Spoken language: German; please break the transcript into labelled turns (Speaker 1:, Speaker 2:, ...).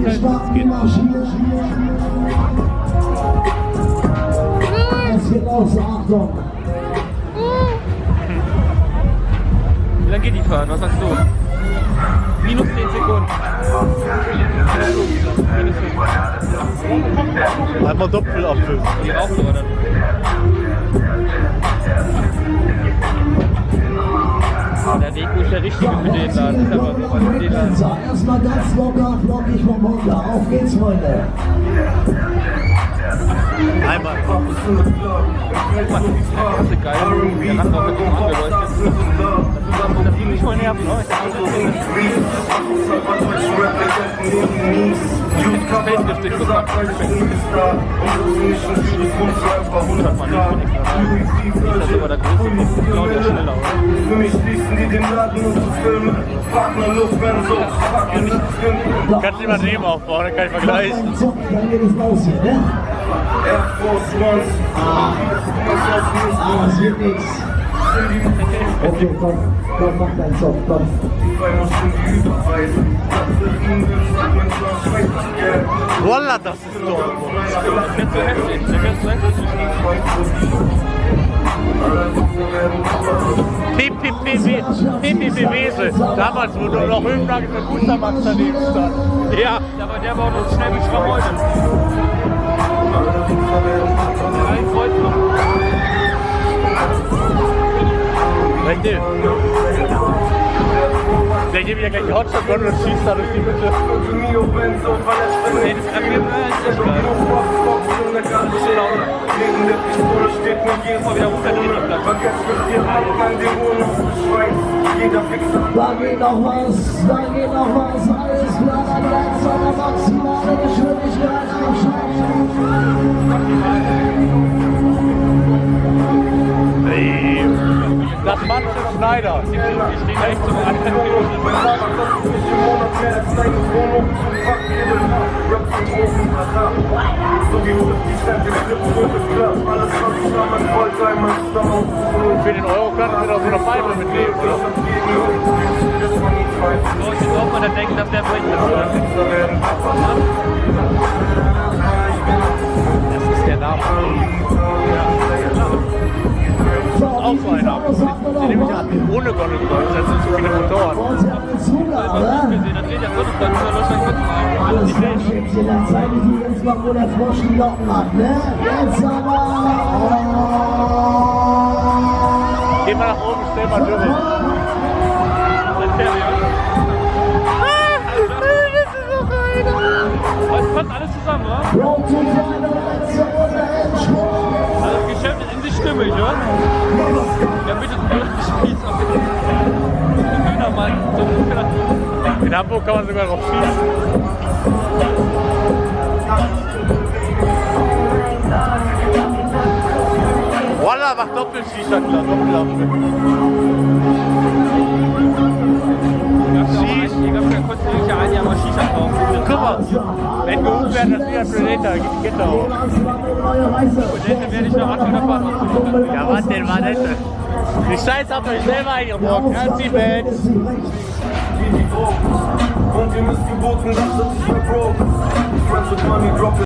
Speaker 1: Wir starten marschieren. Es geht los, Achtung.
Speaker 2: Wie lange geht die Fahrt? Was sagst du? Minus 10 Sekunden.
Speaker 3: Einmal Doppelapfel.
Speaker 2: Die raucht aber dann. Der Deko ist der richtige für den Laden. Ist aber so, weil den Laden.
Speaker 1: So, erstmal ganz locker, flockig vom Runter. Auf geht's, Freunde.
Speaker 3: Einmal.
Speaker 2: Guck mal, das ist geil. Der Rand war wirklich angeleuchtet. Das sieht nicht voll nerven, ne? Feldgestick bekommen. Das hat man nicht. Das ist aber der größte, genau der schneller, oder?
Speaker 4: Für mich schließen die den Laden und zu filmen. Partnerluft, wenn so,
Speaker 3: Kannst du mal neben aufbauen, dann kann ich vergleichen.
Speaker 1: Dann geht es los hier, ne?
Speaker 4: Air Force Ones.
Speaker 1: Das wird nichts. Okay, komm, mach deinen Job, komm.
Speaker 3: Voila, das ist Dortmund.
Speaker 2: Der wird so heftig. Der wird so heftig.
Speaker 3: PPP-Wese. Damals, wo nur noch Höhenflagge mit Untermax daneben stand.
Speaker 2: Ja, aber der baut uns schnell mit Schraubholz. Ein Kreuz noch.
Speaker 3: Der gibt ja gleich die Hotshot-Gun und schießt da durch die Mitte.
Speaker 2: Nee, das kann mir nicht geil. Mal wieder runterdrehen auf Platz.
Speaker 1: Da geht noch was, alles klar, dann bleibt eine maximale Geschwindigkeit
Speaker 3: Das Mann ist Schneider.
Speaker 2: Die stehen echt zum Anfang.
Speaker 3: Für den Euro kannst du doch so eine Pfeife mitnehmen, oder?
Speaker 2: So, ich glaube, man dann denken, dass der bricht ist, oder? Das ist der Name.
Speaker 3: Auch so einer. Den nehme ich an. Ohne Gonnelkreuz, das sind zu viele Motoren.
Speaker 1: Und Sie haben den Zug, oder?
Speaker 2: Das dreht ja Gonnelkreuz über Deutschland kurz rein.
Speaker 1: Alles klar, Schätzchen, dann zeige ich Ihnen jetzt mal, wo der Frosch die Locken hat, ne? Jetzt aber!
Speaker 3: Geh mal nach oben, stell mal durch.
Speaker 2: Das passt alles zusammen, oder?
Speaker 1: Road to final, letzte Runde, Endspurt!
Speaker 2: Also das Geschäft ist in sich stimmig, oder? Ja, bitte du Spieß auf den Dönermann.
Speaker 3: In Hamburg kann man sogar noch schießen. Voila, macht Doppel-Shisha klar, Doppelapfel.
Speaker 2: Ich glaube, der konnte sich ja ein Jahr mal Shisha kaufen.
Speaker 3: Guck mal, wenn gehoben werden, das wieder Predator, gibt die Gitter auf.
Speaker 2: Predator werde ich noch 800 Fahren machen.
Speaker 3: Ja, was denn, war das? Die Scheiße habt euch selber eingebrockt, ganz die Welt.
Speaker 4: Und ihr müsst geboten, dass ich bin broke. Friends with money drop